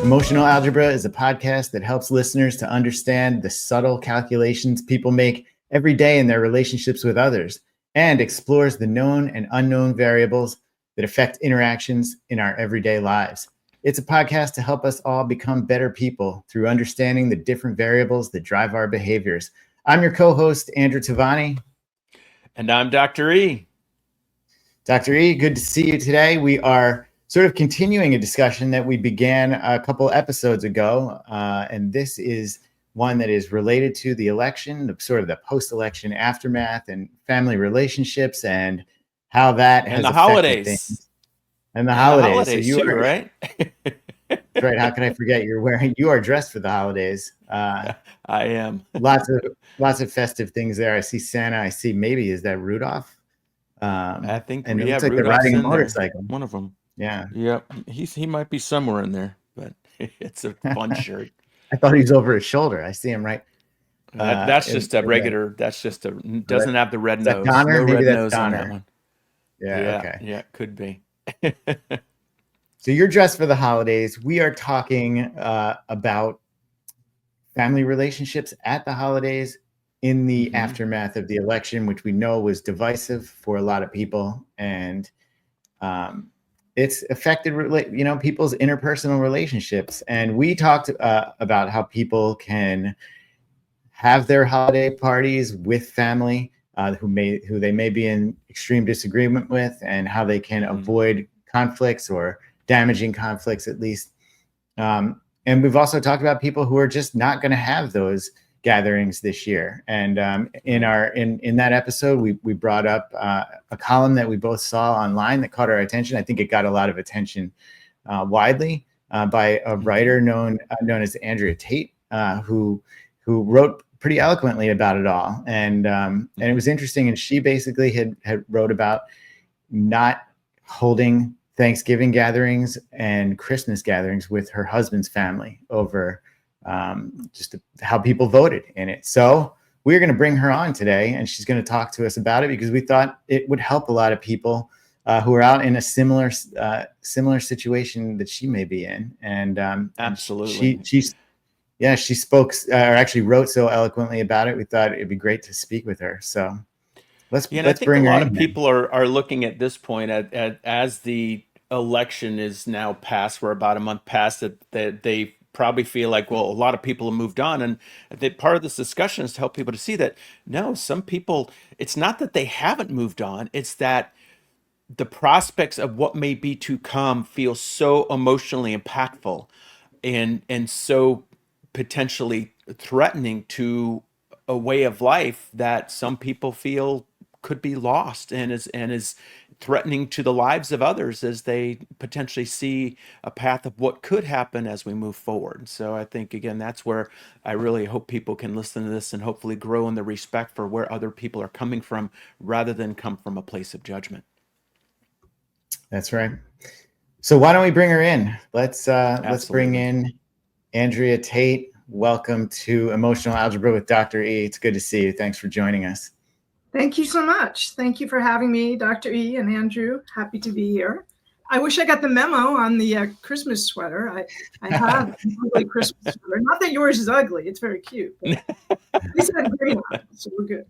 Emotional Algebra is a podcast that helps listeners to understand the subtle calculations people make every day in their relationships with others and explores the known and unknown variables that affect interactions in our everyday lives. It's a podcast to help us all become better people through understanding the different variables that drive our behaviors. I'm your co-host, Andrew Tavani. And I'm Dr. E. Dr. E, good to see you today. We are sort of continuing a discussion that we began a couple episodes ago, and this is one that is related to the election, the post-election aftermath and family relationships and how that has the affected holidays. Things. And the holidays. So you too, right? That's right. How can I forget? You are dressed for the holidays. I am. lots of festive things there. I see Santa. I see is that Rudolph? I think, and it looks like they're riding a motorcycle. One of them. Yeah. Yep. He might be somewhere in there, but it's a fun shirt. I thought he was over his shoulder. I see him right. That's just a regular. That's just a doesn't have the red nose. Donner? No Maybe red that's nose Donner. on that one. Yeah. Okay. Yeah. Could be. So you're dressed for the holidays. We are talking about family relationships at the holidays in the aftermath of the election, which we know was divisive for a lot of people, and it's affected, people's interpersonal relationships. And we talked about how people can have their holiday parties with family who they may be in extreme disagreement with, and how they can avoid conflicts or damaging conflicts at least. And we've also talked about people who are just not going to have those gatherings this year. And in that episode, we brought up a column that we both saw online that caught our attention. I think it got a lot of attention widely by a writer known as Andrea Tate, who wrote pretty eloquently about it all. And it was interesting. And she basically had wrote about not holding Thanksgiving gatherings and Christmas gatherings with her husband's family over just how people voted in it. So we're going to bring her on today, and she's going to talk to us about it because we thought it would help a lot of people who are out in a similar situation that she may be in. And absolutely, she spoke or actually wrote so eloquently about it. We thought it'd be great to speak with her. So let's bring her in. I think a lot of people are looking at this point as the election is now passed. We're about a month past it. That they probably feel like, well, a lot of people have moved on, and part of this discussion is to help people to see that no, some people, it's not that they haven't moved on, it's that the prospects of what may be to come feel so emotionally impactful and so potentially threatening to a way of life that some people feel could be lost and is threatening to the lives of others as they potentially see a path of what could happen as we move forward. So I think, again, that's where I really hope people can listen to this and hopefully grow in the respect for where other people are coming from rather than come from a place of judgment. That's right. So why don't we bring her in? Let's bring in Andrea Tate. Welcome to Emotional Algebra with Dr. E. It's good to see you. Thanks for joining us. Thank you so much. Thank you for having me, Dr. E. and Andrew. Happy to be here. I wish I got the memo on the Christmas sweater. I have an ugly Christmas sweater. Not that yours is ugly. It's very cute. At least I have green on it, so we're good.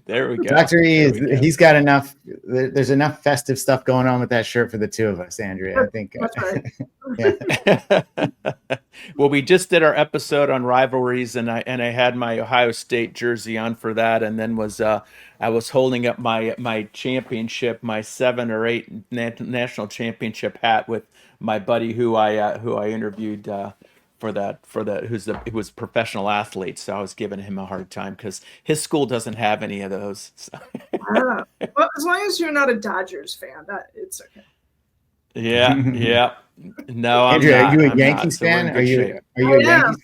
There we go. Dr. E, he's got enough. There's enough festive stuff going on with that shirt for the two of us, Andrea. I think. That's right. Well, we just did our episode on rivalries, and I had my Ohio State jersey on for that, and then I was holding up my championship, my 7 or 8 national championship hat with my buddy who I interviewed for that who was a professional athlete. So I was giving him a hard time because his school doesn't have any of those. So. Well, as long as you're not a Dodgers fan, it's okay. Yeah. No, Andrew, I'm not. Are you a Yankees fan? Are you a Yankees fan?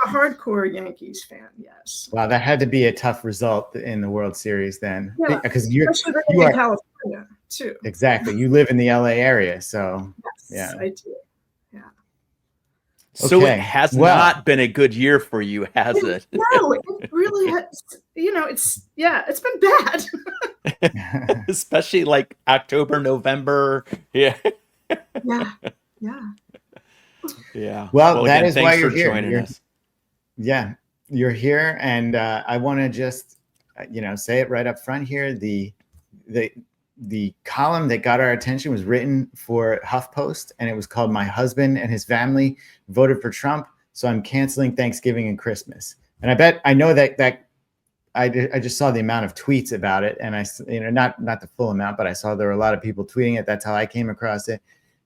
I'm a hardcore Yankees fan, yes. Wow, that had to be a tough result in the World Series then. Yeah, because you are in California too. Exactly. You live in the LA area, so yes, yeah. I do. Yeah. So it has not been a good year for you, has it? No, it really has. It's been bad. Especially like October, November. Yeah. Yeah. Yeah. Well, that again, is why thanks you're for here. joining us. Yeah, you're here, and I want to just, say it right up front here. The column that got our attention was written for HuffPost, and it was called "My Husband and His Family Voted for Trump, so I'm canceling Thanksgiving and Christmas." And I know that I just saw the amount of tweets about it, and not the full amount, but I saw there were a lot of people tweeting it. That's how I came across it.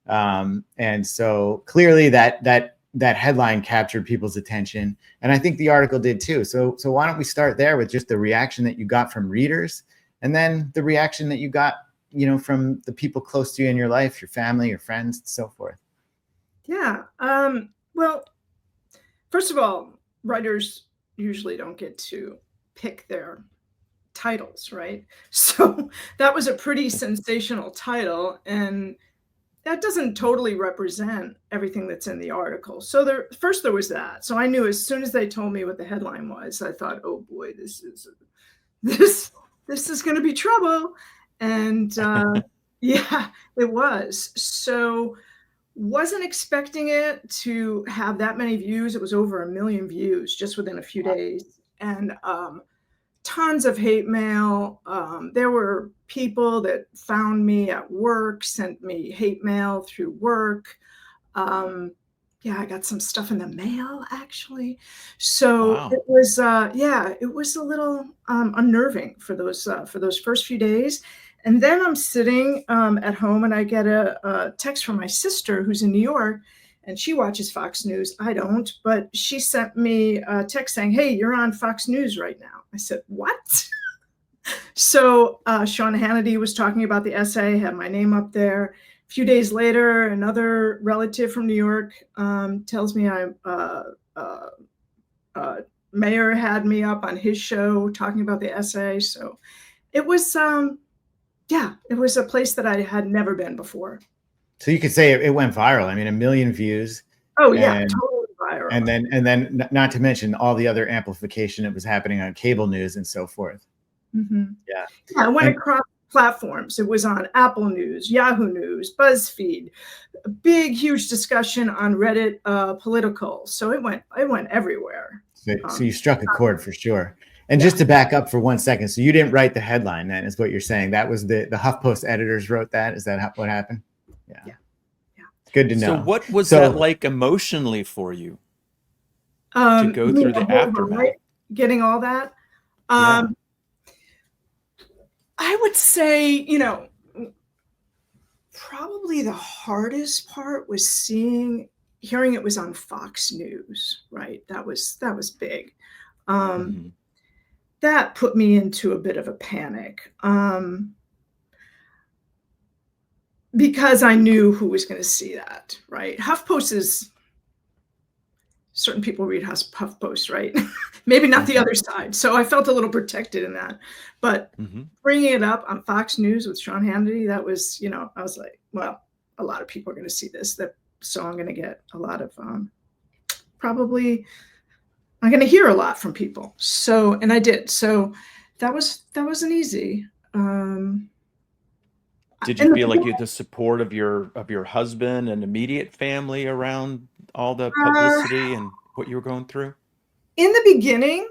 And so clearly that headline captured people's attention, and I think the article did too. So why don't we start there with just the reaction that you got from readers, and then the reaction that you got, from the people close to you in your life, your family, your friends, and so forth. Yeah. Well, first of all, writers usually don't get to pick their titles, right? So that was a pretty sensational title, and that doesn't totally represent everything that's in the article. So there was that. So I knew as soon as they told me what the headline was, I thought, oh boy, this is going to be trouble. And yeah, it was. So wasn't expecting it to have that many views. It was over 1 million views just within a few days. And tons of hate mail. There were people that found me at work, sent me hate mail through work. Yeah, I got some stuff in the mail actually. So Wow. it was, it was a little unnerving for those first few days. And then I'm sitting at home, and I get a text from my sister who's in New York, and she watches Fox News. I don't, but she sent me a text saying, "Hey, you're on Fox News right now." I said, "What?" So Sean Hannity was talking about the essay, had my name up there. A few days later, another relative from New York tells me Maher had me up on his show talking about the essay. So it was, it was a place that I had never been before. So you could say it went viral. I mean, 1 million views. Oh yeah, totally viral. And then not to mention all the other amplification that was happening on cable news and so forth. Mm-hmm. Yeah. I went across platforms. It was on Apple News, Yahoo News, BuzzFeed, a big, huge discussion on Reddit political. So it went everywhere. So you struck a chord for sure. And just to back up for 1 second, so you didn't write the headline, then, is what you're saying. That was the HuffPost editors wrote that. Is that what happened? Yeah. Good to know. So what was that like emotionally for you to go through the aftermath? Right? Getting all that. I would say, probably the hardest part was hearing it was on Fox News, right? That was big. That put me into a bit of a panic because I knew who was going to see that, right? HuffPost is, certain people read HuffPost, right? Maybe not the other side. So I felt a little protected in that. But bringing it up on Fox News with Sean Hannity, that was, I was like, well, a lot of people are going to see this. So I'm going to get a lot of, probably, I'm going to hear a lot from people. So, and I did. So that wasn't easy. Did you feel like you had the support of your husband and immediate family around all the publicity and what you were going through? In the beginning,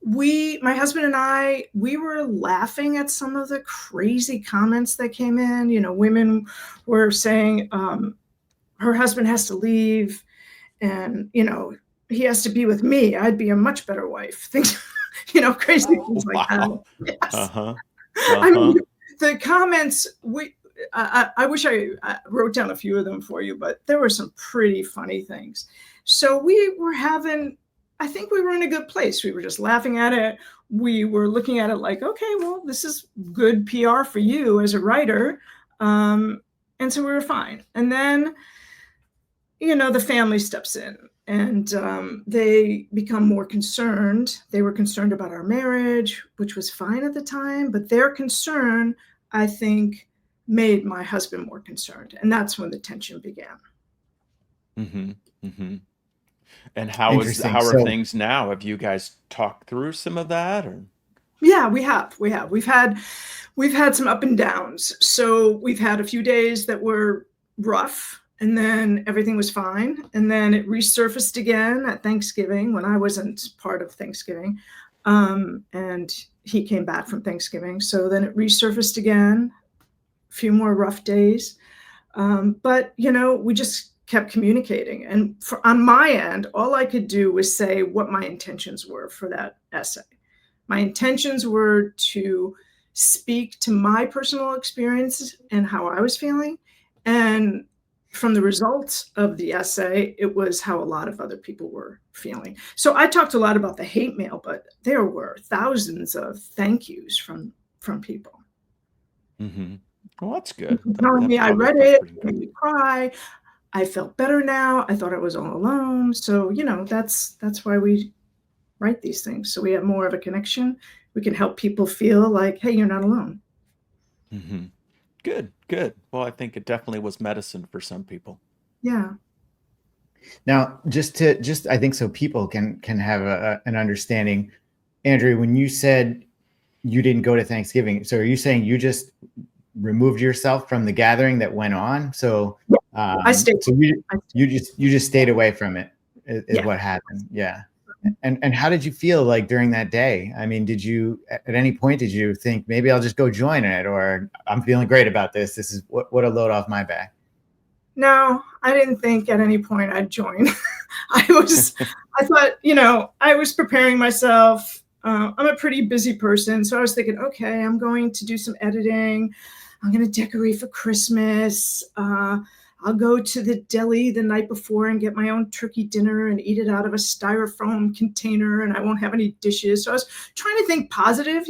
my husband and I, we were laughing at some of the crazy comments that came in. Women were saying her husband has to leave, and he has to be with me. I'd be a much better wife. Things, crazy things like that. Yes. I mean, the comments, I wish I wrote down a few of them for you, but there were some pretty funny things. So I think we were in a good place. We were just laughing at it. We were looking at it like, okay, well, this is good PR for you as a writer. And so we were fine. And then, the family steps in, and they become more concerned. They were concerned about our marriage, which was fine at the time, but their concern, I think, made my husband more concerned. And that's when the tension began. And how are things now? Have you guys talked through some of that? Or? Yeah, we have. We've had some up and downs. So we've had a few days that were rough. and then everything was fine. And then it resurfaced again at Thanksgiving when I wasn't part of Thanksgiving. And he came back from Thanksgiving. So then it resurfaced again, a few more rough days. But, we just kept communicating. And on my end, all I could do was say what my intentions were for that essay. My intentions were to speak to my personal experience and how I was feeling. And from the results of the essay, it was how a lot of other people were feeling. So I talked a lot about the hate mail, but there were thousands of thank yous from people. Mm-hmm. Well, that's good. Telling me I read it, made me cry. I felt better now. I thought I was all alone. So, that's why we write these things. So we have more of a connection. We can help people feel like, hey, you're not alone. Mm-hmm. Good. Well, I think it definitely was medicine for some people. Yeah. Now, I think so people can have an understanding. Andrew, when you said you didn't go to Thanksgiving, so are you saying you just removed yourself from the gathering that went on? So I stayed. So you just stayed away from it is Yeah. what happened. Yeah. And how did you feel like during that day? I mean, did you at any point did you think maybe I'll just go join it, or I'm feeling great about this? This is what a load off my back. No, I didn't think at any point I'd join. I thought, I was preparing myself. I'm a pretty busy person. So I was thinking, okay, I'm going to do some editing. I'm going to decorate for Christmas. I'll go to the deli the night before and get my own turkey dinner and eat it out of a styrofoam container, and I won't have any dishes. So I was trying to think positive.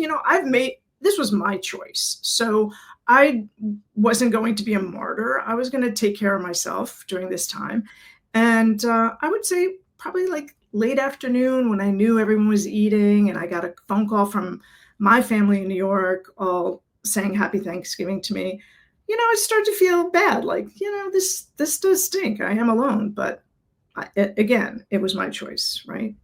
This was my choice. So I wasn't going to be a martyr. I was going to take care of myself during this time. And I would say probably like late afternoon when I knew everyone was eating and I got a phone call from my family in New York all saying happy Thanksgiving to me, I started to feel bad. Like, this does stink. I am alone. But again, it was my choice, right?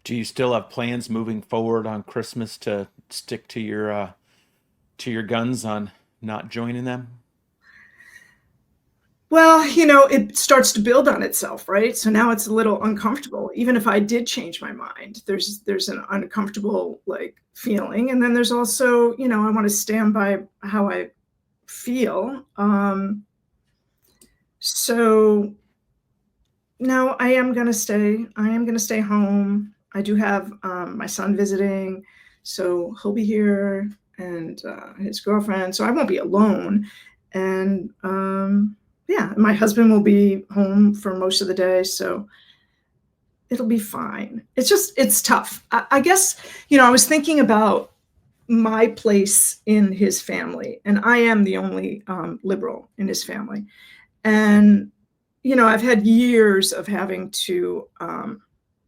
Do you still have plans moving forward on Christmas to stick to your guns on not joining them? Well, it starts to build on itself, right? So now it's a little uncomfortable. Even if I did change my mind, there's an uncomfortable feeling. And then there's also, I want to stand by how I feel. So no, I am going to stay. I am going to stay home. I do have my son visiting, so he'll be here, and his girlfriend. So I won't be alone. And yeah, my husband will be home for most of the day, so it'll be fine. It's tough. I guess, I was thinking about my place in his family, and I am the only liberal in his family. And, I've had years of having to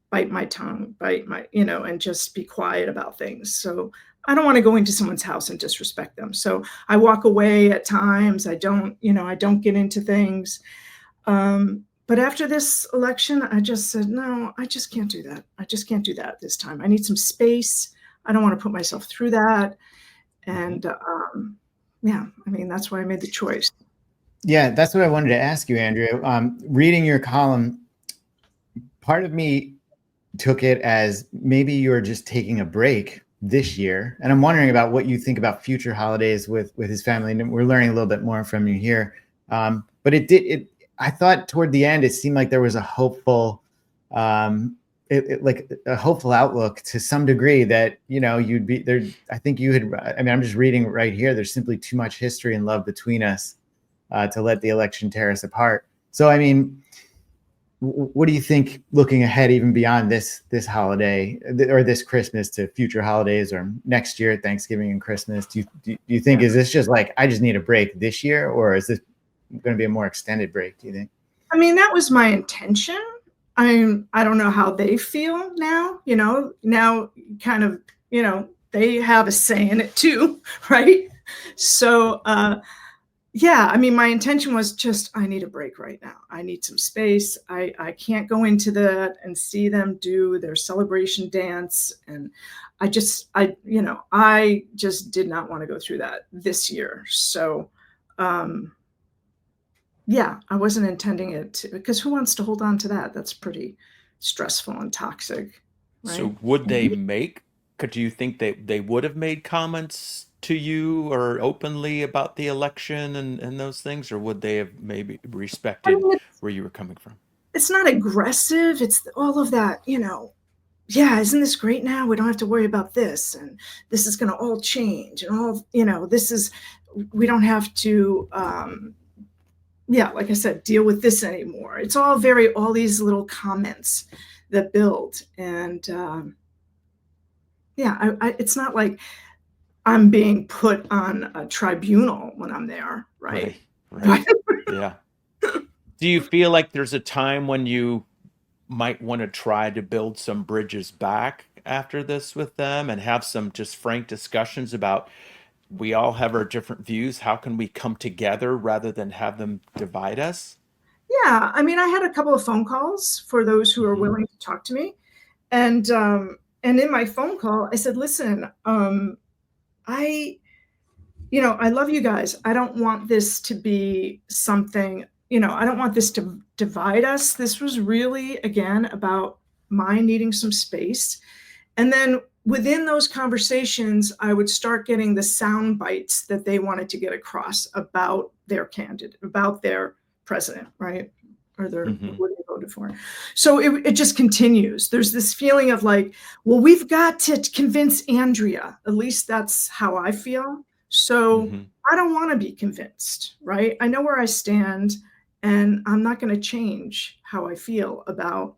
bite my tongue, and just be quiet about things. So I don't want to go into someone's house and disrespect them. So I walk away at times. I don't get into things. But after this election, I just said, no, I just can't do that. I just can't do that this time. I need some space. I don't want to put myself through that. And yeah, that's why I made the choice. Yeah, that's what I wanted to ask you, Andrea. Reading your column, part of me took it as maybe you're just taking a break this year. And I'm wondering about what you think about future holidays with his family. And we're learning a little bit more from you here. But I thought toward the end, it seemed like there was a hopeful, like a hopeful outlook to some degree that, you'd be there. I think you had, I'm just reading right here. There's simply too much history and love between us to let the election tear us apart. So, what do you think looking ahead, even beyond this holiday or this Christmas, to future holidays or next year, Thanksgiving and Christmas? Do you think, is this just like, I just need a break this year, or is this going to be a more extended break, do you think? That was my intention. I don't know how they feel now, now kind of, they have a say in it too, right? So, yeah, my intention was just, I need a break right now. I need some space. I can't go into that and see them do their celebration dance. And I just did not want to go through that this year. So, Yeah, I wasn't intending it to, because who wants to hold on to that? That's pretty stressful and toxic, right? So would they make, do you think they would have made comments to you or openly about the election and those things, or would they have maybe I respected mean, where you were coming from? it's not aggressive. It's all of that, yeah, isn't this great now? We don't have to worry about this, and this is going to all change, and all, we don't have to, yeah, like I said, deal with this anymore. It's all all these little comments that build. And yeah, it's not like I'm being put on a tribunal when I'm there, right? Right. Yeah. Do you feel like there's a time when you might want to try to build some bridges back after this with them and have some just frank discussions about, we all have our different views. How can we come together rather than have them divide us? Yeah, I mean, I had a couple of phone calls for those who are willing to talk to me. And in my phone call, I said, listen, I I love you guys. I don't want this to be something, I don't want this to divide us. This was really, again, about my needing some space. And then within those conversations, I would start getting the sound bites that they wanted to get across about their candidate, about their president, right? Or their what they voted for. So it just continues. There's this feeling of like, well, we've got to convince Andrea. At least that's how I feel. So I don't want to be convinced, right? I know where I stand, and I'm not going to change how I feel about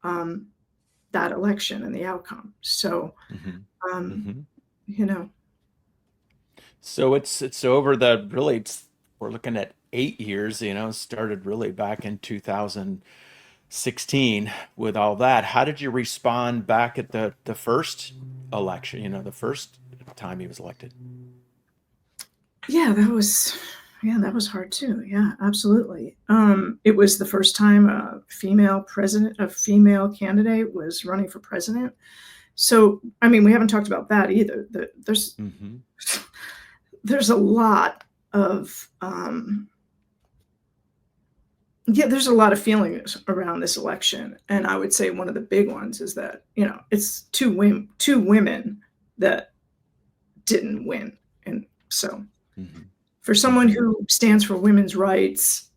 that election and the outcome. So, you know, So it's we're looking at 8 years, started really back in 2016 with all that. How did you respond back at the first election, the first time he was elected? yeah, that was hard too. Yeah, absolutely. It was the first time a female candidate was running for president. So, I mean, we haven't talked about that either. There's a lot of there's a lot of feelings around this election, and I would say one of the big ones is that it's two women that didn't win, and so for someone who stands for women's rights,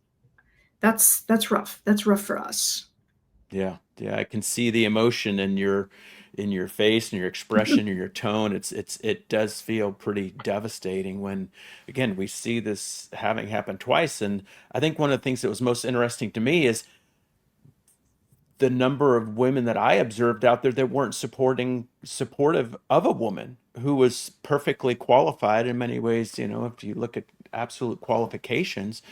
that's rough. That's rough for us. Yeah, I can see the emotion in your face and your expression and your tone. It does feel pretty devastating when, again, we see this having happened twice. And I think one of the things that was most interesting to me is the number of women that I observed out there that weren't supportive of a woman who was perfectly qualified in many ways. If you look at absolute qualifications,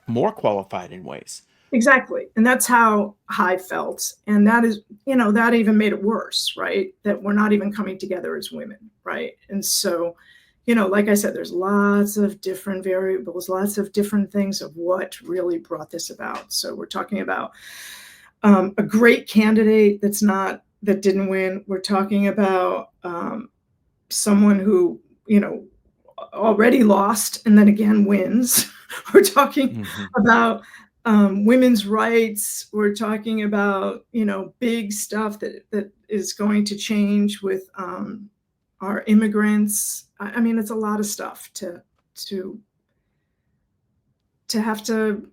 more qualified in ways. Exactly. And that's how I felt. And that is, that even made it worse, right? That we're not even coming together as women, right? And so, like I said, there's lots of different variables, lots of different things of what really brought this about. So we're talking about a great candidate that didn't win. We're talking about someone who, already lost and then again wins. We're talking about women's rights. We're talking about big stuff that is going to change with our immigrants. I mean, it's a lot of stuff to have to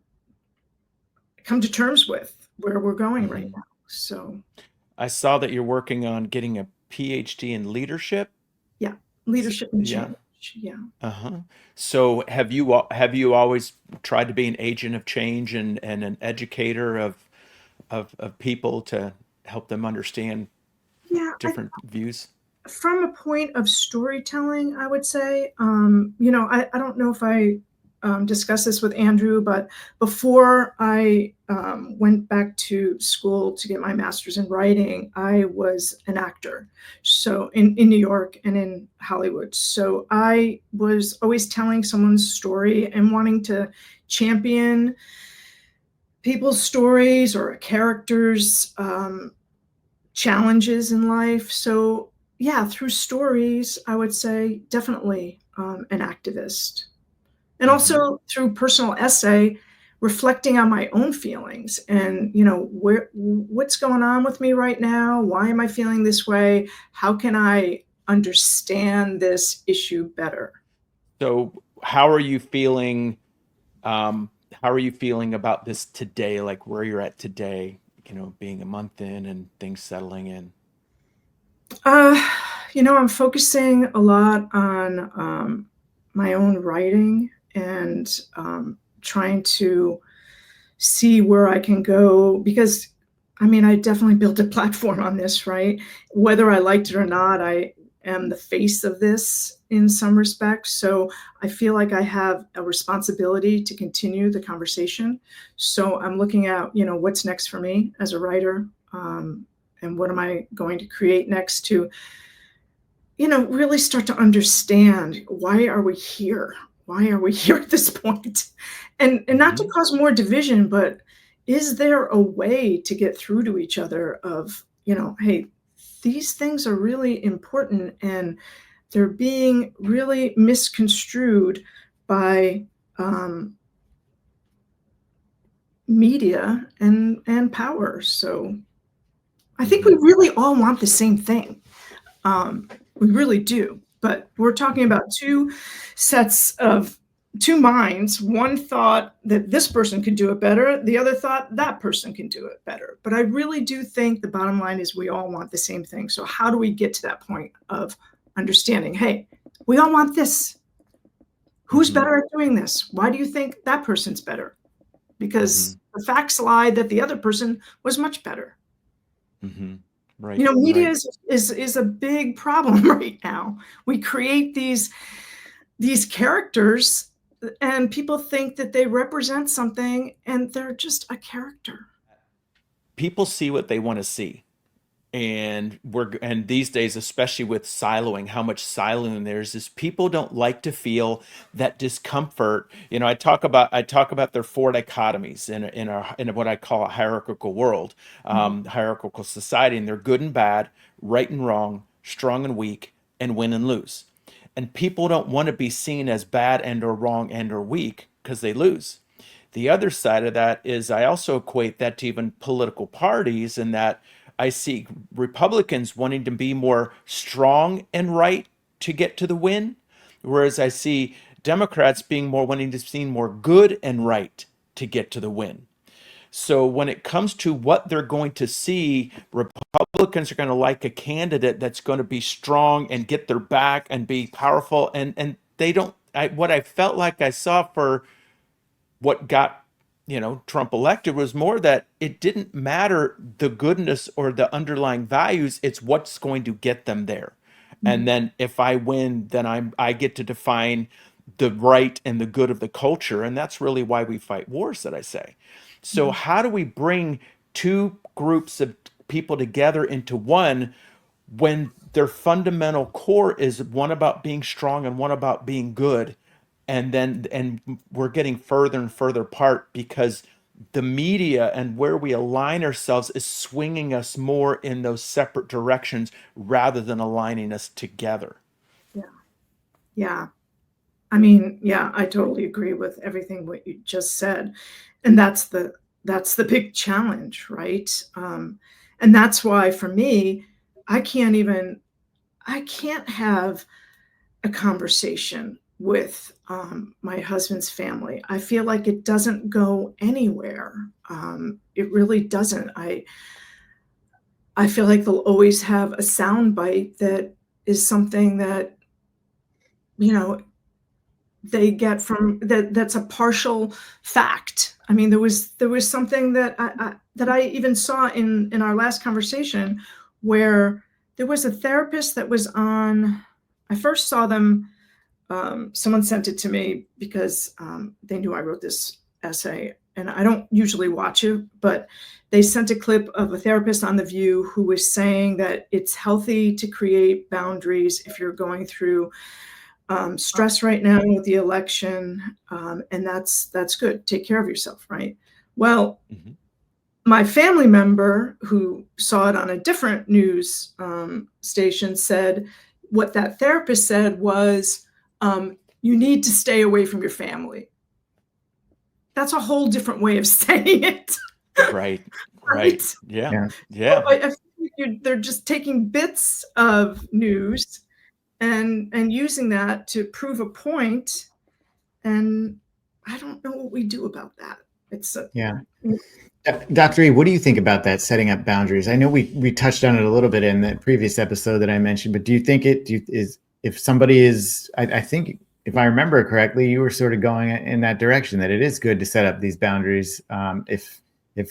come to terms with where we're going right now. So I saw that you're working on getting a PhD in leadership. Yeah, leadership and change. Yeah. So have you always tried to be an agent of change and an educator of people to help them understand different views? From a point of storytelling, I would say, I don't know if I discussed this with Andrew, but before I went back to school to get my master's in writing, I was an actor. So in New York and in Hollywood. So I was always telling someone's story and wanting to champion people's stories or a character's challenges in life. So yeah, through stories, I would say definitely an activist. And also through personal essay, reflecting on my own feelings and, what's going on with me right now? Why am I feeling this way? How can I understand this issue better? So how are you feeling? How are you feeling about this today? Like where you're at today, being a month in and things settling in? Uh, I'm focusing a lot on my own writing and trying to see where I can go because I definitely built a platform on this, right? Whether I liked it or not, I am the face of this in some respects. So I feel like I have a responsibility to continue the conversation. So I'm looking at, what's next for me as a writer, and what am I going to create next to, really start to understand why are we here? Why are we here at this point? And not to Mhm. cause more division, but is there a way to get through to each other of, hey, these things are really important and they're being really misconstrued by media and power. So I think we Mhm. really all want the same thing. We really do. But we're talking about two minds. One thought that this person could do it better, the other thought that person can do it better. But I really do think the bottom line is we all want the same thing. So how do we get to that point of understanding, hey, we all want this. Who's Mhm. better at doing this? Why do you think that person's better? Because Mhm. the facts lie that the other person was much better. Mhm. Right. Media Right. is a big problem right now. We create these characters and people think that they represent something and they're just a character. People see what they want to see. And these days, especially with siloing, how much siloing there's, is people don't like to feel that discomfort. I talk about their four dichotomies in what I call a hierarchical world, hierarchical society, and they're good and bad, right and wrong, strong and weak, and win and lose. And people don't want to be seen as bad and or wrong and or weak because they lose. The other side of that is I also equate that to even political parties, in that I see Republicans wanting to be more strong and right to get to the win, whereas I see Democrats being more wanting to see more good and right to get to the win. So when it comes to what they're going to see, Republicans are going to like a candidate that's going to be strong and get their back and be powerful, and they don't. What I felt like I saw for what got Trump elected was more that it didn't matter the goodness or the underlying values, it's what's going to get them there. And Mhm. then if I win, then I get to define the right and the good of the culture, and that's really why we fight wars, that I say. So Mhm. how do we bring two groups of people together into one when their fundamental core is one about being strong and one about being good? And we're getting further and further apart because the media and where we align ourselves is swinging us more in those separate directions rather than aligning us together. Yeah. Yeah. Yeah, I totally agree with everything what you just said. And that's the big challenge, right? And that's why for me, I can't have a conversation with my husband's family. I feel like it doesn't go anywhere. It really doesn't. I feel like they'll always have a sound bite that is something that, you know, they get from that's a partial fact. There was something that I even saw in our last conversation where there was a therapist that was on. I first saw them. Someone sent it to me because they knew I wrote this essay, and I don't usually watch it, but they sent a clip of a therapist on The View who was saying that it's healthy to create boundaries if you're going through stress right now with the election, and that's good. Take care of yourself, right? Well, Mhm. my family member who saw it on a different news station said what that therapist said was, you need to stay away from your family. that's a whole different way of saying it. Right. Right? Yeah. I feel like they're just taking bits of news and using that to prove a point, and I don't know what we do about that. It's Yeah. Dr. E, what do you think about that, setting up boundaries? I know we touched on it a little bit in the previous episode that I mentioned, but do you think if somebody is, I think if I remember correctly, you were sort of going in that direction, that it is good to set up these boundaries if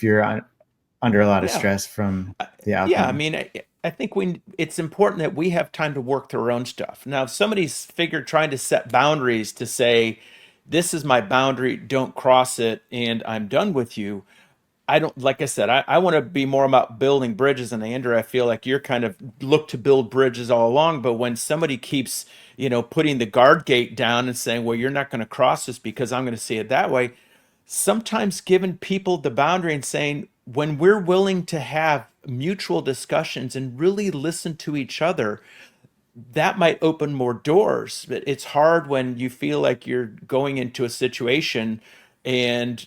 you're under a lot of stress from the outcome. Yeah, I mean, I think it's important that we have time to work through our own stuff. Now, if somebody's trying to set boundaries to say, this is my boundary, don't cross it, and I'm done with you. I don't, like I said, I want to be more about building bridges. And Andrew, I feel like you're kind of look to build bridges all along. But when somebody keeps, putting the guard gate down and saying, well, you're not going to cross this because I'm going to see it that way, sometimes giving people the boundary and saying, when we're willing to have mutual discussions and really listen to each other, that might open more doors. But it's hard when you feel like you're going into a situation and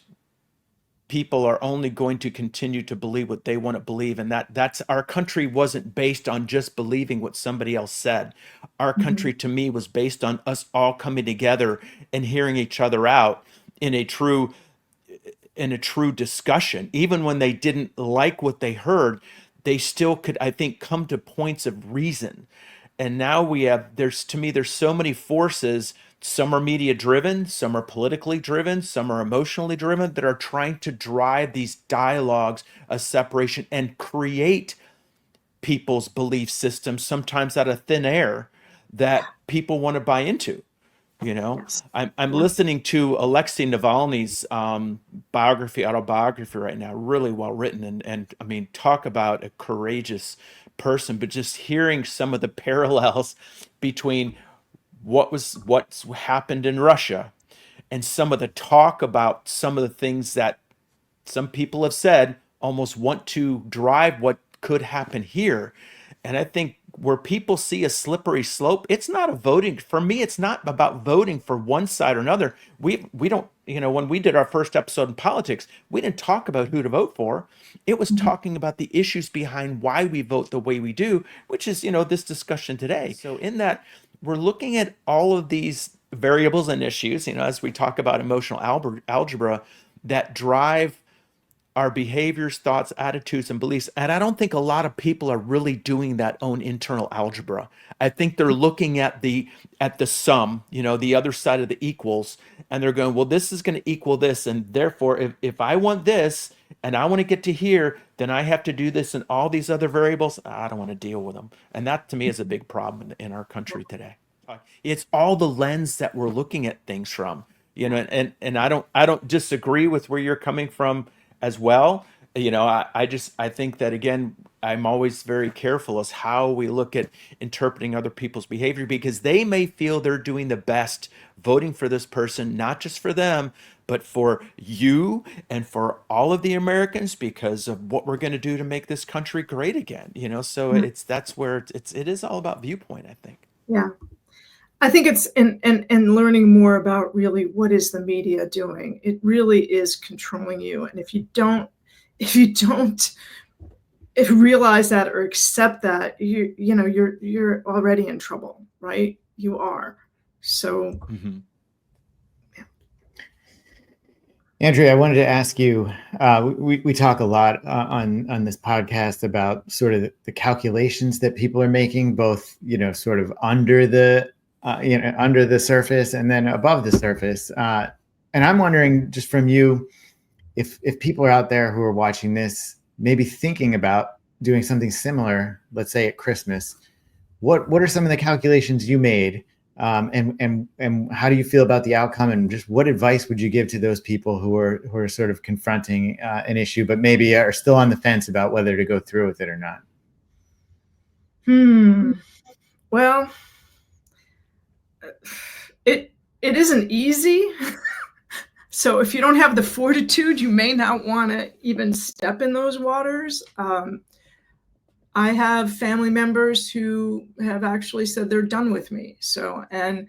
people are only going to continue to believe what they want to believe, and that's our country wasn't based on just believing what somebody else said. Our country, to me, was based on us all coming together and hearing each other out in a true discussion. Even when they didn't like what they heard, they still could, I think, come to points of reason. And now there's so many forces. Some are media driven, some are politically driven, some are emotionally driven, that are trying to drive these dialogues of separation and create people's belief systems, sometimes out of thin air, that people want to buy into. Yes. I'm listening to Alexei Navalny's autobiography right now, really well written, and I mean, talk about a courageous person. But just hearing some of the parallels between what's happened in Russia and some of the talk about some of the things that some people have said almost want to drive what could happen here. And I think where people see a slippery slope, it's not a voting. For me, it's not about voting for one side or another. We don't, when we did our first episode in politics, we didn't talk about who to vote for. It was talking about the issues behind why we vote the way we do, which is, this discussion today. So in that, we're looking at all of these variables and issues, as we talk about emotional algebra that drive our behaviors, thoughts, attitudes, and beliefs. And I don't think a lot of people are really doing that own internal algebra. I think they're looking at the sum, the other side of the equals, and they're going, well, this is going to equal this, and therefore, if I want this and I want to get to here, then I have to do this and all these other variables. I don't want to deal with them. And that to me is a big problem in our country today. It's all the lens that we're looking at things from, and I don't disagree with where you're coming from as well. I think that, again, I'm always very careful as how we look at interpreting other people's behavior, because they may feel they're doing the best voting for this person, not just for them, but for you and for all of the Americans, because of what we're going to do to make this country great again. So that's where it is all about viewpoint, I think. Yeah. I think it's in learning more about really what is the media doing. It really is controlling you. And if you don't realize that or accept that, you're already in trouble, right? You are. So Yeah. Andrea, I wanted to ask you, we talk a lot on this podcast about sort of the calculations that people are making, both, sort of under the surface and then above the surface. And I'm wondering, just from you, if people are out there who are watching this, maybe thinking about doing something similar, let's say at Christmas, what are some of the calculations you made? And how do you feel about the outcome? And just what advice would you give to those people who are sort of confronting an issue, but maybe are still on the fence about whether to go through with it or not? Well, it isn't easy. So if you don't have the fortitude, you may not want to even step in those waters. I have family members who have actually said they're done with me. So, and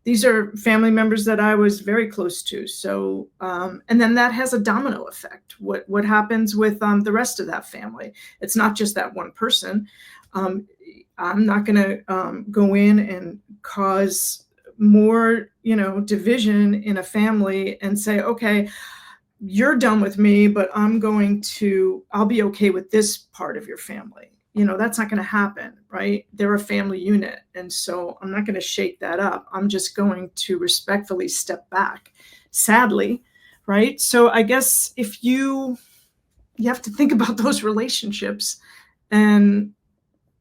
these are family members that I was very close to. So, and then that has a domino effect. What happens with the rest of that family? It's not just that one person. I'm not going to go in and cause more, division in a family and say, okay, you're done with me, but I'll be okay with this part of your family. That's not going to happen, right? They're a family unit. And so I'm not going to shake that up. I'm just going to respectfully step back, sadly, right? So I guess if you have to think about those relationships, and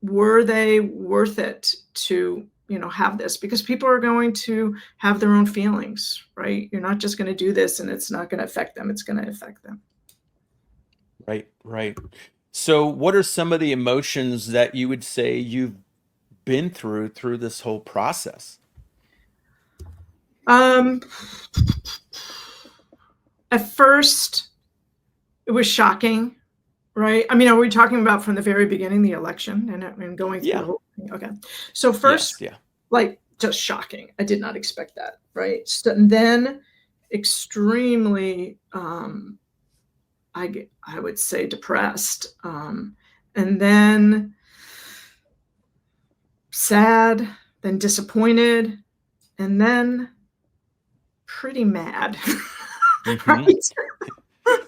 were they worth it to, have this? Because people are going to have their own feelings, right? You're not just going to do this and it's not going to affect them. It's going to affect them. Right. So what are some of the emotions that you would say you've been through this whole process? At first, it was shocking, right? I mean, are we talking about from the very beginning, the election and going through the whole thing? Okay. So first, like, just shocking. I did not expect that, right? So, and then extremely, I would say depressed. And then sad, then disappointed, and then pretty mad. Right?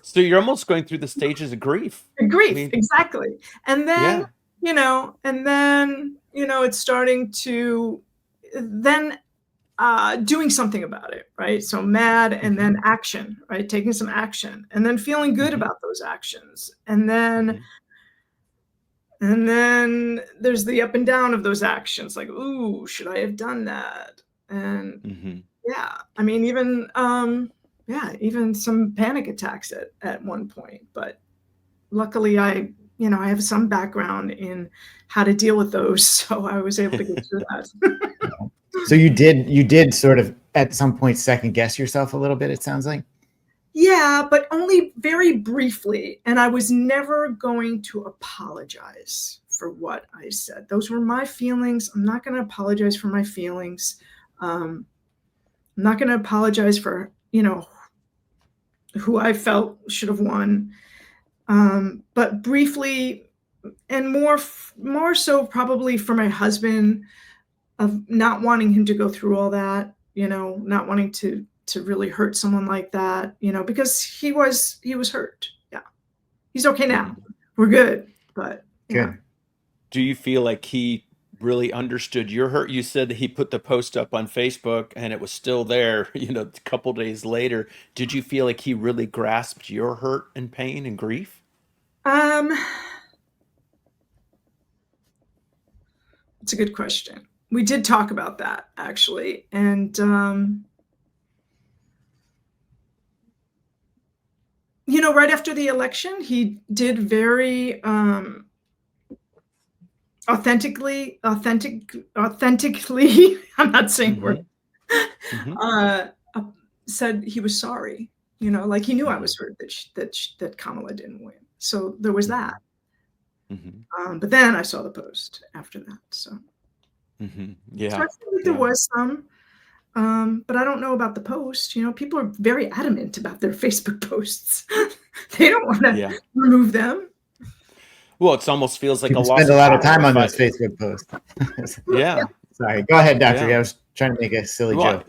So you're almost going through the stages of grief. Exactly. And then, it's starting to then doing something about it, right? So mad, and then action, right? Taking some action, and then feeling good about those actions. And then there's the up and down of those actions, like, ooh, should I have done that? And I mean, even some panic attacks at one point. But luckily I have some background in how to deal with those, so I was able to get through that. So you did sort of at some point second guess yourself a little bit, it sounds like. Yeah, but only very briefly. And I was never going to apologize for what I said. Those were my feelings. I'm not going to apologize for my feelings. I'm not going to apologize for, who I felt should have won. But briefly, and more so probably for my husband, of not wanting him to go through all that, not wanting to really hurt someone like that, because he was hurt. Yeah. He's okay now. We're good. But good. Do you feel like he really understood your hurt? You said that he put the post up on Facebook and it was still there, a couple days later. Did you feel like he really grasped your hurt and pain and grief? It's a good question. We did talk about that, actually. And, right after the election, he did very authentically, I'm not saying word, said he was sorry, like he knew I was hurt that Kamala didn't win. So there was that. But then I saw the post after that. So, so I feel like there was some, but I don't know about the post. People are very adamant about their Facebook posts. They don't want to remove them. Well, it almost feels like people a loss spend a lot of power time on those Facebook posts. Sorry, go ahead, Doctor. I was trying to make a silly joke.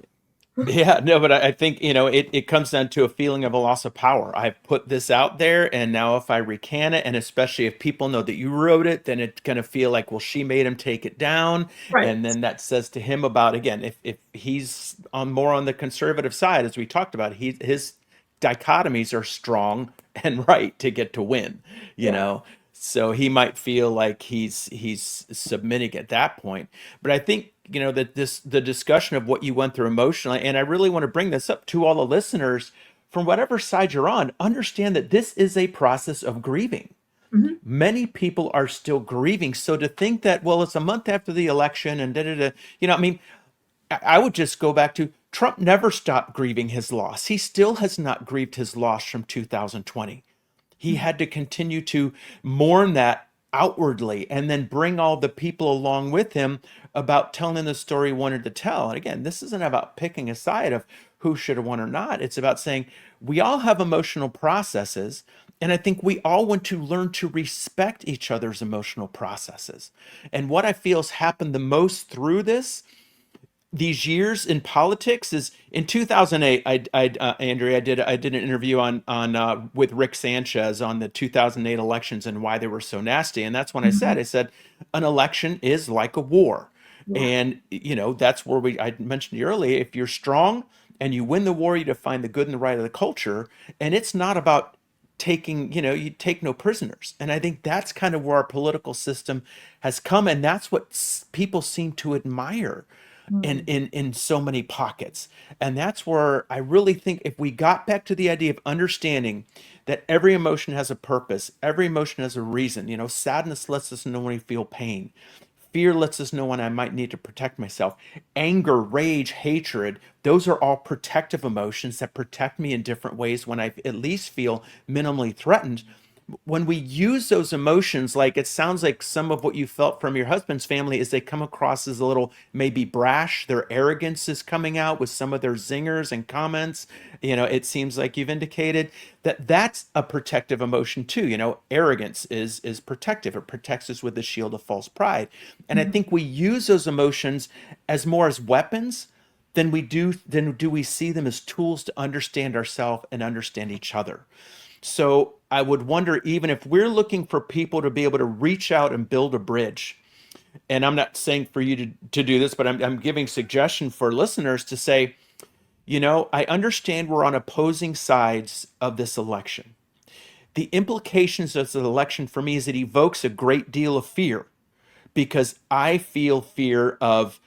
Yeah, no, but I think, it comes down to a feeling of a loss of power. I've put this out there, and now if I recant it, and especially if people know that you wrote it, then it's going to feel like, well, she made him take it down. Right. And then that says to him about, again, if he's more on the conservative side, as we talked about, his dichotomies are strong and right to get to win, you know? So he might feel like he's submitting at that point. But I think, that the discussion of what you went through emotionally, and I really want to bring this up to all the listeners from whatever side you're on, understand that this is a process of grieving. Many people are still grieving. So to think that, well, it's a month after the election and I would just go back to Trump never stopped grieving his loss. He still has not grieved his loss from 2020. He had to continue to mourn that outwardly and then bring all the people along with him about telling the story he wanted to tell. And again, this isn't about picking a side of who should have won or not. It's about saying we all have emotional processes. And I think we all want to learn to respect each other's emotional processes. And what I feel has happened the most through these years in politics is in 2008. Andrea, I did an interview on with Rick Sanchez on the 2008 elections and why they were so nasty. And that's when I said an election is like a war. Yeah. And that's where I mentioned earlier, if you're strong and you win the war, you define the good and the right of the culture. And it's not about taking, you take no prisoners. And I think that's kind of where our political system has come. And that's what people seem to admire in so many pockets. And that's where I really think if we got back to the idea of understanding that every emotion has a purpose, every emotion has a reason. Sadness lets us know when we feel pain. Fear lets us know when I might need to protect myself. Anger, rage, hatred, those are all protective emotions that protect me in different ways when I at least feel minimally threatened. When we use those emotions, like it sounds like some of what you felt from your husband's family is they come across as a little maybe brash. Their arrogance is coming out with some of their zingers and comments. It seems like you've indicated that that's a protective emotion too. Arrogance is protective. It protects us with the shield of false pride. And I think we use those emotions as more as weapons than do we see them as tools to understand ourselves and understand each other. So I would wonder, even if we're looking for people to be able to reach out and build a bridge, and I'm not saying for you to do this, but I'm giving suggestion for listeners to say, I understand we're on opposing sides of this election. The implications of this election for me is it evokes a great deal of fear because I feel fear of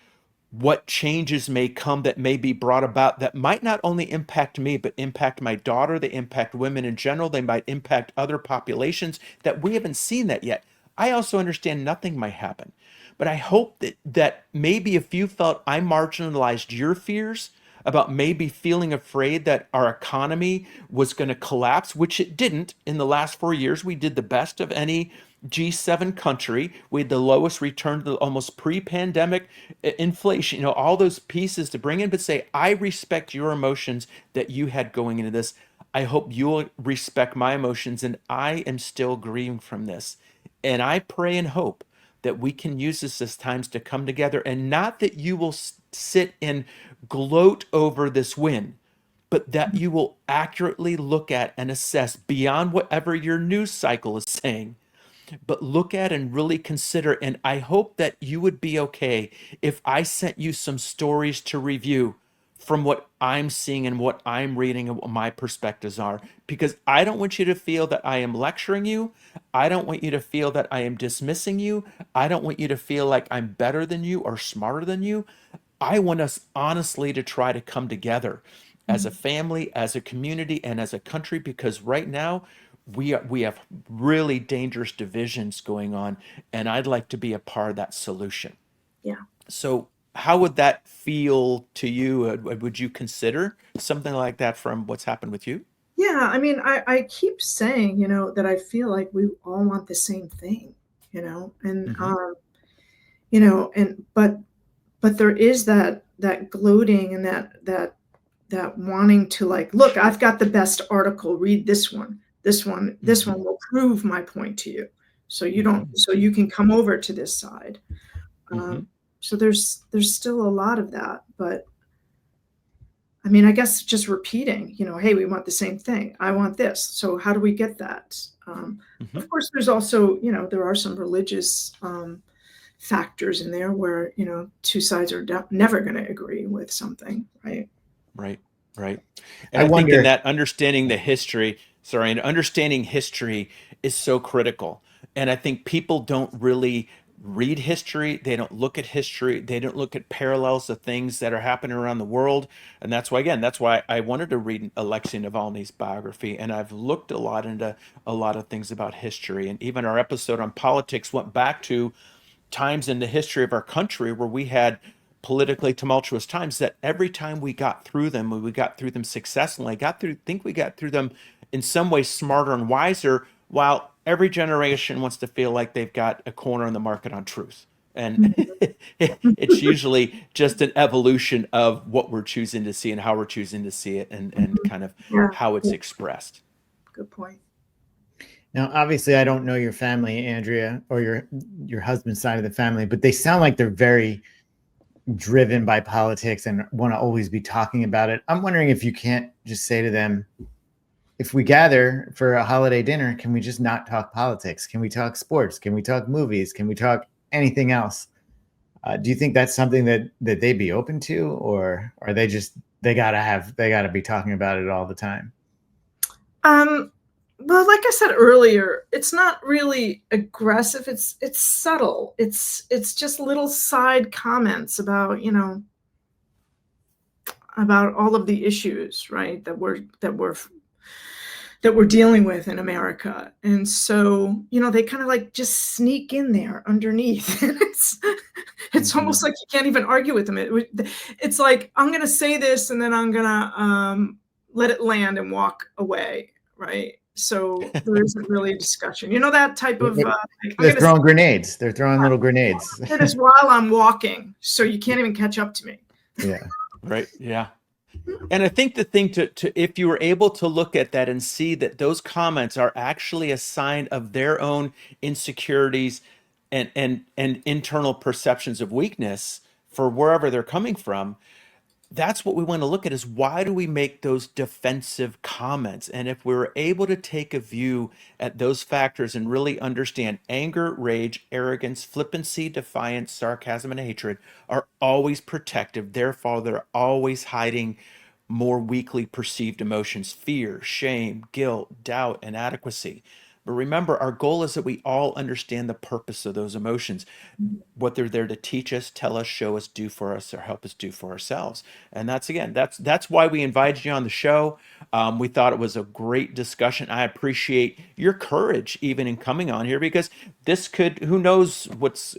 what changes may come that may be brought about that might not only impact me, but impact my daughter. They impact women in general. They might impact other populations that we haven't seen that yet. I also understand nothing might happen, but I hope that maybe if you felt I marginalized your fears about maybe feeling afraid that our economy was going to collapse, which it didn't in the last 4 years. We did the best of any G7 country. We had the lowest return to almost pre-pandemic inflation, all those pieces to bring in, but say, I respect your emotions that you had going into this. I hope you'll respect my emotions, and I am still grieving from this. And I pray and hope that we can use this as times to come together, and not that you will sit and gloat over this win, but that you will accurately look at and assess beyond whatever your news cycle is saying, but look at and really consider. And I hope that you would be okay if I sent you some stories to review from what I'm seeing and what I'm reading and what my perspectives are, because I don't want you to feel that I am lecturing you. I don't want you to feel that I am dismissing you. I don't want you to feel like I'm better than you or smarter than you. I want us honestly to try to come together as a family, as a community, and as a country, because right now we have really dangerous divisions going on, and I'd like to be a part of that solution. Yeah. So how would that feel to you? Would you consider something like that from what's happened with you? Yeah. I mean, I keep saying, that I feel like we all want the same thing, and, Mm-hmm. but there is that gloating and that wanting to, like, look, I've got the best article, read this one. This one will prove my point to you. So you can come over to this side. Mm-hmm. So there's still a lot of that, but I mean, I guess just repeating, hey, we want the same thing. I want this. So how do we get that? Mm-hmm. Of course, there's also, there are some religious factors in there where, two sides are never going to agree with something, right? Right, right. And I I think in wonder. that understanding the history, sorry, and understanding history is so critical. And I think people don't really read history. They don't look at history. They don't look at parallels of things that are happening around the world. And that's why, again, that's why I wanted to read Alexei Navalny's biography. And I've looked a lot into a lot of things about history. And even our episode on politics went back to times in the history of our country where we had politically tumultuous times, that every time we got through them, we got through them successfully. We got through them in some ways smarter and wiser, while every generation wants to feel like they've got a corner in the market on truth. And it's usually just an evolution of what we're choosing to see and how we're choosing to see it, and kind of Yeah. how it's expressed. Good point. Now, obviously, I don't know your family, Andrea, or your husband's side of the family, but they sound like they're very driven by politics and want to always be talking about it. I'm wondering if you can't just say to them, if we gather for a holiday dinner, can we just not talk politics? Can we talk sports? Can we talk movies? Can we talk anything else? Do you think that's something that they'd be open to, or are they just they gotta be talking about it all the time? Well, like I said earlier, it's not really aggressive. It's subtle. It's just little side comments about, about all of the issues, right, that we're dealing with in America. And so, they kind of like just sneak in there underneath. It's almost like you can't even argue with them. It's like, I'm going to say this and then I'm going to let it land and walk away, right? So there isn't really a discussion. that type of They're throwing grenades. They're throwing little grenades. say this while I'm walking, so you can't even catch up to me. Yeah. Right. Yeah. And I think the thing to if you were able to look at that and see that those comments are actually a sign of their own insecurities and internal perceptions of weakness for wherever they're coming from, that's what we want to look at, is why do we make those defensive comments? And if we're able to take a view at those factors and really understand anger, rage, arrogance, flippancy, defiance, sarcasm, and hatred are always protective. Therefore, they're always hiding more weakly perceived emotions: fear, shame, guilt, doubt, and inadequacy. But remember, our goal is that we all understand the purpose of those emotions, what they're there to teach us, tell us, show us, do for us, or help us do for ourselves. And that's why we invited you on the show. We thought it was a great discussion. I appreciate your courage even in coming on here, because this could, who knows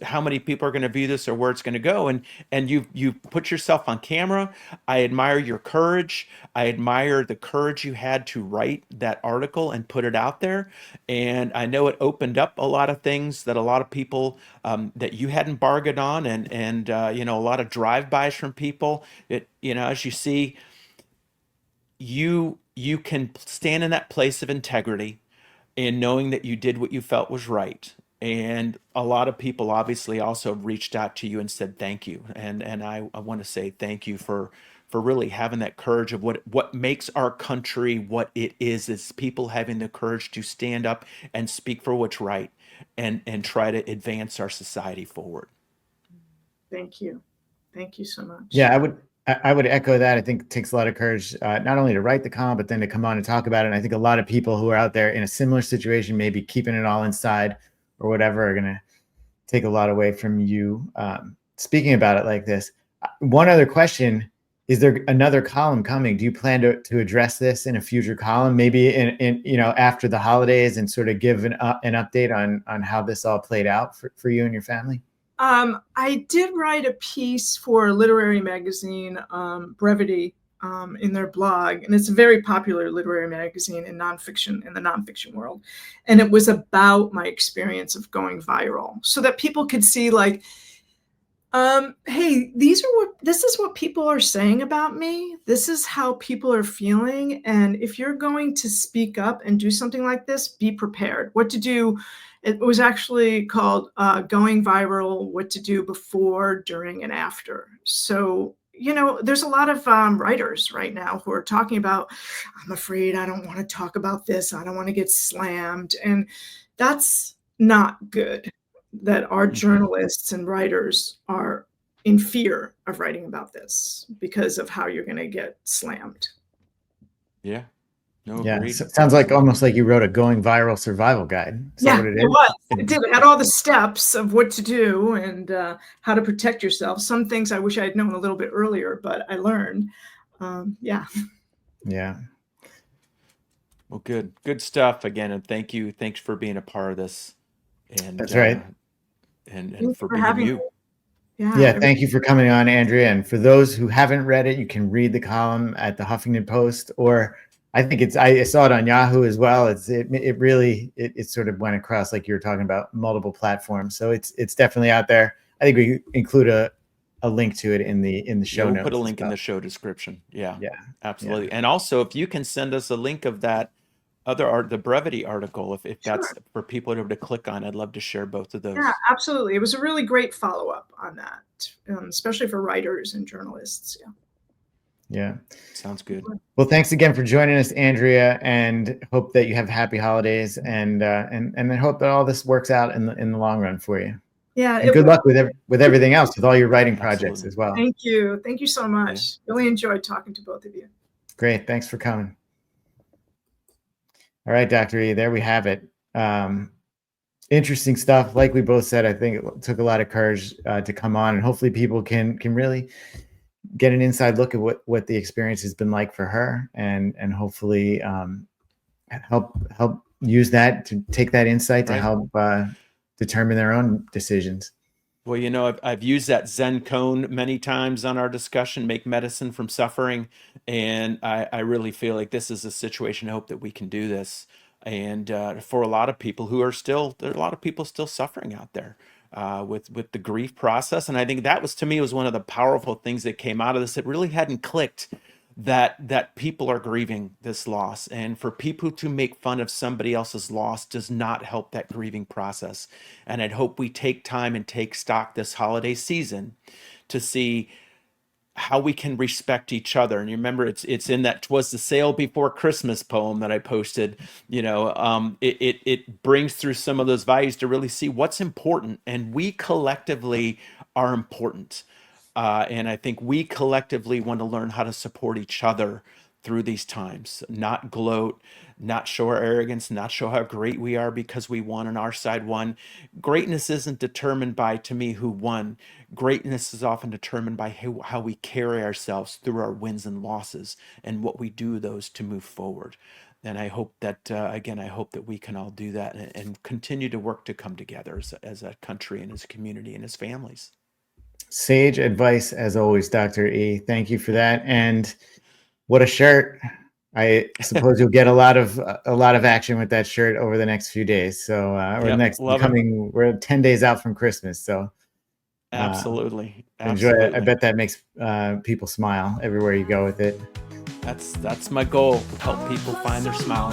how many people are going to view this or where it's going to go. And you put yourself on camera. I admire your courage. I admire the courage you had to write that article and put it out there. And I know it opened up a lot of things that a lot of people that you hadn't bargained on, and a lot of drive-bys from people. As you see, you can stand in that place of integrity and knowing that you did what you felt was right. And a lot of people obviously also reached out to you and said thank you. And I want to say thank you for really having that courage of what makes our country what it is people having the courage to stand up and speak for what's right, and try to advance our society forward. Thank you. Thank you so much. Yeah, I would echo that. I think it takes a lot of courage, not only to write the column, but then to come on and talk about it. And I think a lot of people who are out there in a similar situation, maybe keeping it all inside or whatever, are going to take a lot away from you speaking about it like this. One other question: is there another column coming? Do you plan to address this in a future column, maybe in after the holidays, and sort of give an update on how this all played out for you and your family? I did write a piece for a literary magazine, Brevity, in their blog, and it's a very popular literary magazine in the nonfiction world. And it was about my experience of going viral, so that people could see, like, hey, this is what people are saying about me. This is how people are feeling. And if you're going to speak up and do something like this, be prepared. What to do. It was actually called Going Viral: What to Do Before, During, and After. So, there's a lot of writers right now who are talking about, I'm afraid I don't want to talk about this. I don't want to get slammed. And that's not good, that our journalists and writers are in fear of writing about this because of how you're going to get slammed. Yeah. No, Yeah, agreed. sounds like almost like you wrote a going viral survival guide. Is that what it is? It was. It did. It had all the steps of what to do and how to protect yourself. Some things I wish I had known a little bit earlier, but I learned. Yeah. Yeah. Well, good stuff again, and thank you. Thanks for being a part of this. And That's right. And for being you. Me. Yeah, thank you for coming on, Andrea. And for those who haven't read it, you can read the column at the Huffington Post, or I think I saw it on Yahoo as well. It really sort of went across, like you were talking about, multiple platforms. So it's definitely out there. I think we include a link to it in the show We'll notes. put a as link in well. the show description. Yeah, Yeah, absolutely. And also, if you can send us a link of that other the brevity article, if that's Sure. for people to click on, I'd love to share both of those. Yeah, absolutely. It was a really great follow-up on that, especially for writers and journalists. Yeah. Yeah. Sounds good. Well, thanks again for joining us, Andrea, and hope that you have happy holidays, and I hope that all this works out in the long run for you. Yeah. And good luck with everything else, with all your writing projects Absolutely. as well. Thank you. Thank you so much. Really enjoyed talking to both of you. Great. Thanks for coming. All right, Dr. E, there we have it. Interesting stuff. Like we both said, I think it took a lot of courage to come on, and hopefully people can really get an inside look at what the experience has been like for her, and hopefully help use that to take that insight to help determine their own decisions. Well, you know, I've used that Zen cone many times on our discussion, make medicine from suffering. And I really feel like this is a situation. I hope that we can do this. And for a lot of people there are a lot of people still suffering out there with the grief process. And I think that to me, was one of the powerful things that came out of this. It really hadn't clicked that people are grieving this loss, and for people to make fun of somebody else's loss does not help that grieving process. And I'd hope we take time and take stock this holiday season to see how we can respect each other. And you remember, it's in that "'Twas the Sale Before Christmas" poem that I posted. You know, it brings through some of those values to really see what's important, and we collectively are important. And I think we collectively want to learn how to support each other through these times, not gloat, not show our arrogance, not show how great we are because we won and our side won. Greatness isn't determined by, to me, who won. Greatness is often determined by how we carry ourselves through our wins and losses and what we do those to move forward. And I hope that, again, I hope that we can all do that and continue to work to come together as a country and as a community and as families. Sage advice as always, Dr. E. Thank you for that. And what a shirt. I suppose you'll get a lot of action with that shirt over the next few days. So we're 10 days out from Christmas. So absolutely. Enjoy it. I bet that makes people smile everywhere you go with it. That's my goal. Help people find their smile.